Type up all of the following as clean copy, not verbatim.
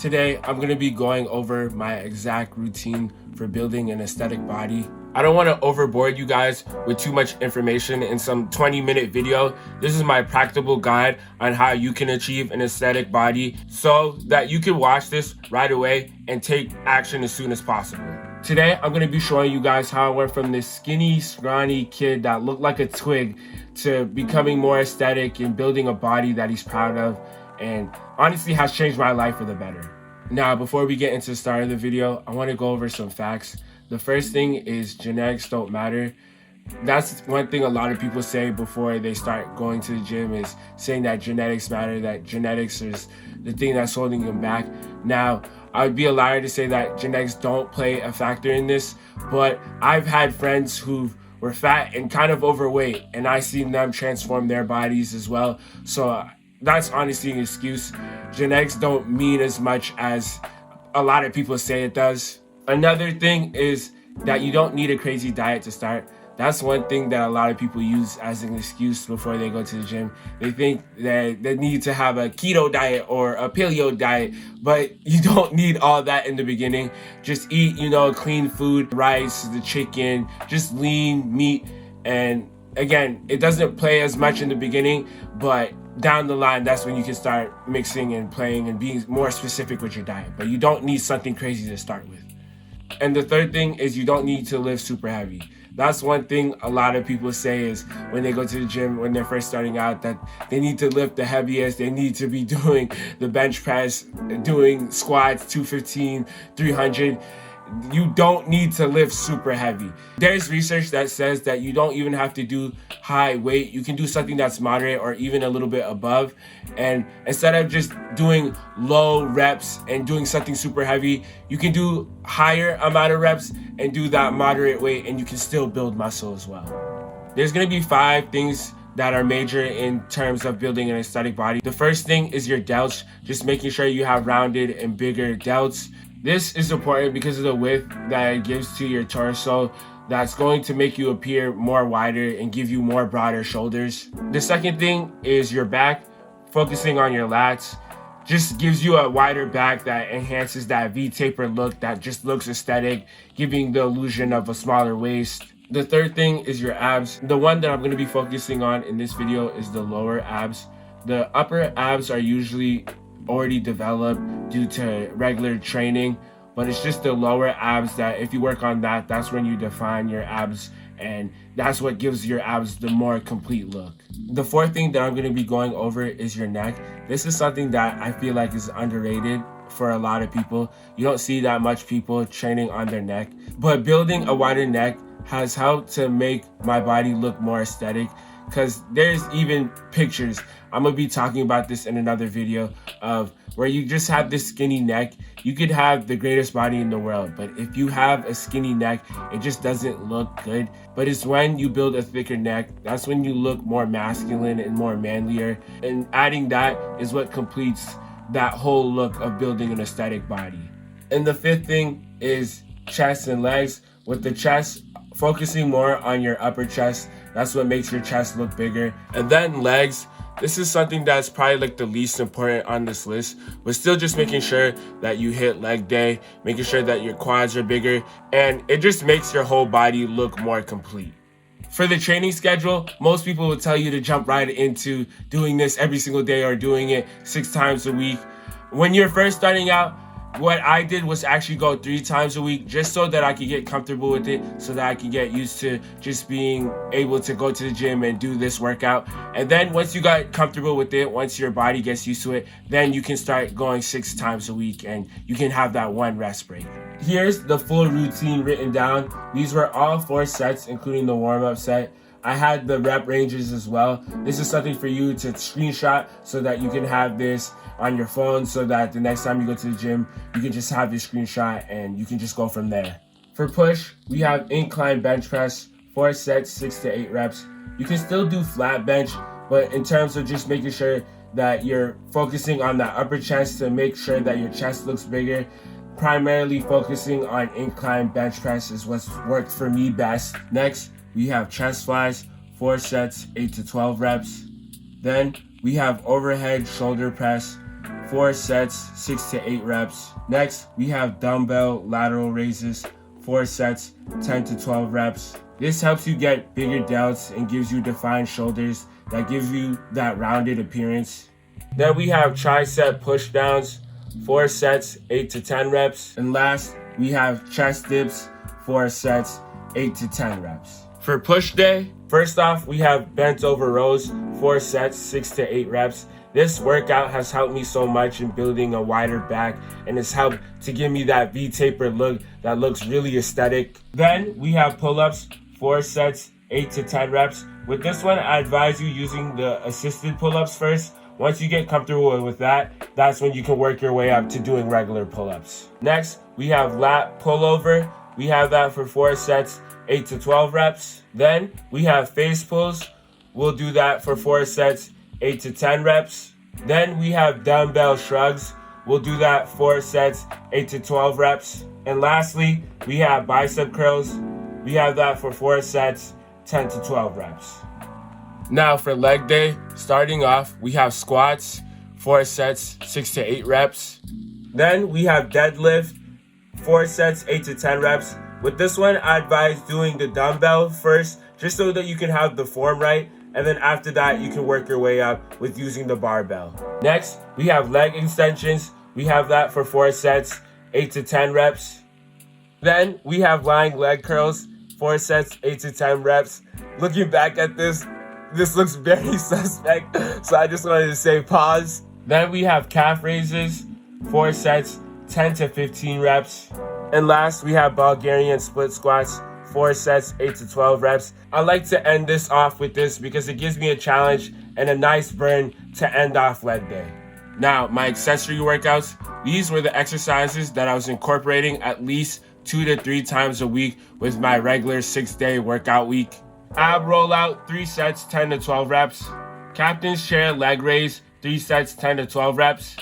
Today, I'm going to be going over my exact routine for building an aesthetic body. I don't want to overboard you guys with too much information in some 20-minute video. This is my practical guide on how you can achieve an aesthetic body so that you can watch this right away and take action as soon as possible. Today, I'm going to be showing you guys how I went from this skinny, scrawny kid that looked like a twig to becoming more aesthetic and building a body that he's proud of, and honestly has changed my life for the better. Now, before we get into the start of the video, I want to go over some facts. The first thing is genetics don't matter. That's one thing a lot of people say before they start going to the gym, is saying that genetics matter, that genetics is the thing that's holding them back. Now, I would be a liar to say that genetics don't play a factor in this, but I've had friends who were fat and kind of overweight, and I've seen them transform their bodies as well. So that's honestly an excuse. Genetics don't mean as much as a lot of people say it does. Another thing is that you don't need a crazy diet to start. That's one thing that a lot of people use as an excuse before they go to the gym. They think that they need to have a keto diet or a paleo diet, but you don't need all that in the beginning. Just eat, clean food, rice, the chicken, just lean meat. And again, it doesn't play as much in the beginning, but down the line, that's when you can start mixing and playing and being more specific with your diet. But you don't need something crazy to start with. And the third thing is you don't need to lift super heavy. That's one thing a lot of people say is when they go to the gym, when they're first starting out, that they need to lift the heaviest. They need to be doing the bench press, doing squats, 215, 300. You don't need to lift super heavy. There's research that says that you don't even have to do high weight. You can do something that's moderate or even a little bit above. And instead of just doing low reps and doing something super heavy, you can do higher amount of reps and do that moderate weight, and you can still build muscle as well. There's going to be 5 things that are major in terms of building an aesthetic body. The first thing is your delts, just making sure you have rounded and bigger delts. This is important because of the width that it gives to your torso. That's going to make you appear more wider and give you more broader shoulders. The second thing is your back, focusing on your lats. Just gives you a wider back that enhances that V-taper look that just looks aesthetic, giving the illusion of a smaller waist. The third thing is your abs. The one that I'm going to be focusing on in this video is the lower abs. The upper abs are usually already developed due to regular training, but it's just the lower abs that if you work on that, that's when you define your abs, and that's what gives your abs the more complete look. The fourth thing that I'm going to be going over is your neck. This is something that I feel like is underrated for a lot of people. You don't see that much people training on their neck, but building a wider neck has helped to make my body look more aesthetic, because there's even pictures, I'm gonna be talking about this in another video, of where you just have this skinny neck. You could have the greatest body in the world, but if you have a skinny neck, it just doesn't look good. But it's when you build a thicker neck, that's when you look more masculine and more manlier, and adding that is what completes that whole look of building an aesthetic body. And the fifth thing is chest and legs. With the chest, focusing more on your upper chest, that's what makes your chest look bigger. And then legs, this is something that's probably like the least important on this list, but still just making sure that you hit leg day, making sure that your quads are bigger, and it just makes your whole body look more complete. For the training schedule, most people will tell you to jump right into doing this every single day or doing it 6 times a week. When you're first starting out, what I did was actually go 3 times a week, just so that I could get comfortable with it, so that I could get used to just being able to go to the gym and do this workout. And then once you got comfortable with it, once your body gets used to it, then you can start going 6 times a week and you can have that 1 rest break. Here's the full routine written down. These were all 4 sets, including the warm-up set. I had the rep ranges as well. This is something for you to screenshot so that you can have this on your phone, so that the next time you go to the gym, you can just have this screenshot and you can just go from there. For push, we have incline bench press, 4 sets, 6 to 8 reps. You can still do flat bench, but in terms of just making sure that you're focusing on that upper chest to make sure that your chest looks bigger, primarily focusing on incline bench press is what's worked for me best. Next, we have chest flies, 4 sets, 8 to 12 reps. Then we have overhead shoulder press, 4 sets, 6 to 8 reps. Next, we have dumbbell lateral raises, 4 sets, 10 to 12 reps. This helps you get bigger delts and gives you defined shoulders that gives you that rounded appearance. Then we have tricep push downs, 4 sets, 8 to 10 reps. And last, we have chest dips, 4 sets, 8 to 10 reps. For push day, first off, we have bent over rows, 4 sets, 6 to 8 reps. This workout has helped me so much in building a wider back, and it's helped to give me that V-taper look that looks really aesthetic. Then we have pull-ups, 4 sets, 8 to 10 reps. With this one, I advise you using the assisted pull-ups first. Once you get comfortable with that, that's when you can work your way up to doing regular pull-ups. Next, we have lat pullover. We have that for 4 sets, 8 to 12 reps. Then we have face pulls. We'll do that for 4 sets, 8 to 10 reps. Then we have dumbbell shrugs. We'll do that 4 sets, 8 to 12 reps. And lastly, we have bicep curls. We have that for 4 sets, 10 to 12 reps. Now for leg day, starting off, we have squats, 4 sets, 6 to 8 reps. Then we have deadlift, 4 sets, 8 to 10 reps. With this one, I advise doing the dumbbell first, just so that you can have the form right. And then after that, you can work your way up with using the barbell. Next, we have leg extensions. We have that for 4 sets, 8 to 10 reps. Then we have lying leg curls, 4 sets, 8 to 10 reps. Looking back at this looks very suspect, so I just wanted to say pause. Then we have calf raises, 4 sets, 10 to 15 reps. And last, we have Bulgarian split squats, 4 sets, 8 to 12 reps. I like to end this off with this because it gives me a challenge and a nice burn to end off leg day. Now, my accessory workouts, these were the exercises that I was incorporating at least 2 to 3 times a week with my regular 6-day workout week. Ab rollout, 3 sets, 10 to 12 reps. Captain's chair leg raise, 3 sets, 10 to 12 reps.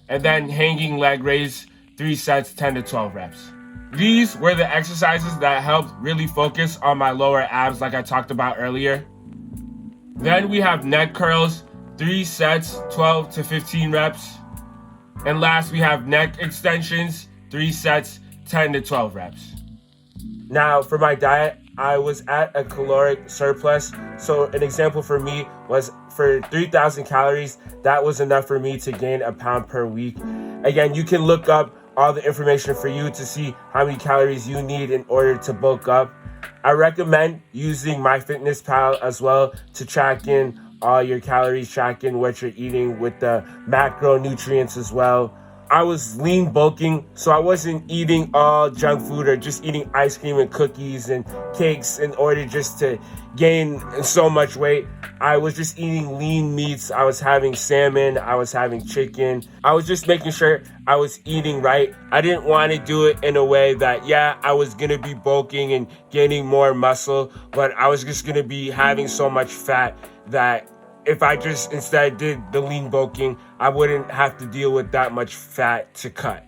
And then hanging leg raise, 3 sets, 10 to 12 reps. These were the exercises that helped really focus on my lower abs like I talked about earlier. Then we have neck curls, 3 sets, 12 to 15 reps. And last, we have neck extensions, 3 sets, 10 to 12 reps. Now for my diet, I was at a caloric surplus. So an example for me was for 3,000 calories, that was enough for me to gain a pound per week. Again, you can look up all the information for you to see how many calories you need in order to bulk up. I recommend using MyFitnessPal as well to track in all your calories, track in what you're eating with the macronutrients as well. I was lean bulking, so I wasn't eating all junk food or just eating ice cream and cookies and cakes in order just to gain so much weight. I was just eating lean meats. I was having salmon, I was having chicken. I was just making sure I was eating right. I didn't want to do it in a way that, yeah, I was going to be bulking and gaining more muscle, but I was just going to be having so much fat that if I just instead did the lean bulking, I wouldn't have to deal with that much fat to cut.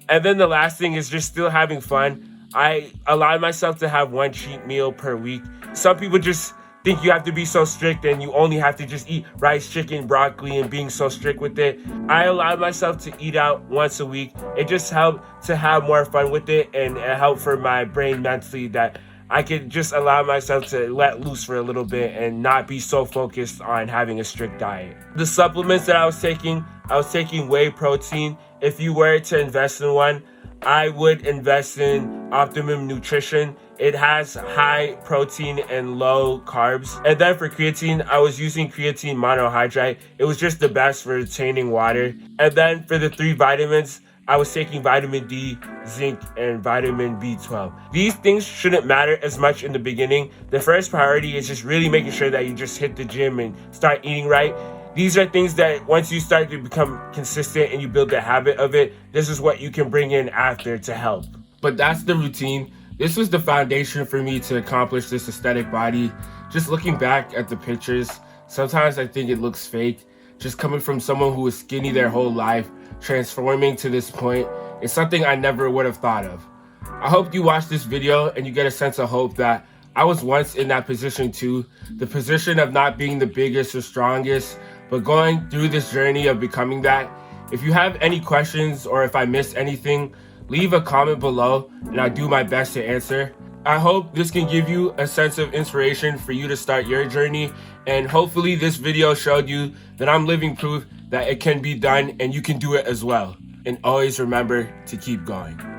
And then the last thing is just still having fun. I allowed myself to have 1 cheat meal per week. Some people just think you have to be so strict and you only have to just eat rice, chicken, broccoli and being so strict with it. I allowed myself to eat out once a week. It just helped to have more fun with it, and it helped for my brain mentally that I could just allow myself to let loose for a little bit and not be so focused on having a strict diet. The supplements that I was taking whey protein. If you were to invest in one, I would invest in Optimum Nutrition. It has high protein and low carbs. And then for creatine, I was using creatine monohydrate. It was just the best for retaining water. And then for the 3 vitamins, I was taking vitamin D, zinc, and vitamin B12. These things shouldn't matter as much in the beginning. The first priority is just really making sure that you just hit the gym and start eating right. These are things that once you start to become consistent and you build the habit of it, this is what you can bring in after to help. But that's the routine. This was the foundation for me to accomplish this aesthetic body. Just looking back at the pictures, sometimes I think it looks fake. Just coming from someone who was skinny their whole life, transforming to this point, is something I never would have thought of. I hope you watch this video and you get a sense of hope that I was once in that position too. The position of not being the biggest or strongest, but going through this journey of becoming that. If you have any questions or if I missed anything, leave a comment below and I'll do my best to answer. I hope this can give you a sense of inspiration for you to start your journey, and hopefully this video showed you that I'm living proof that it can be done and you can do it as well. And always remember to keep going.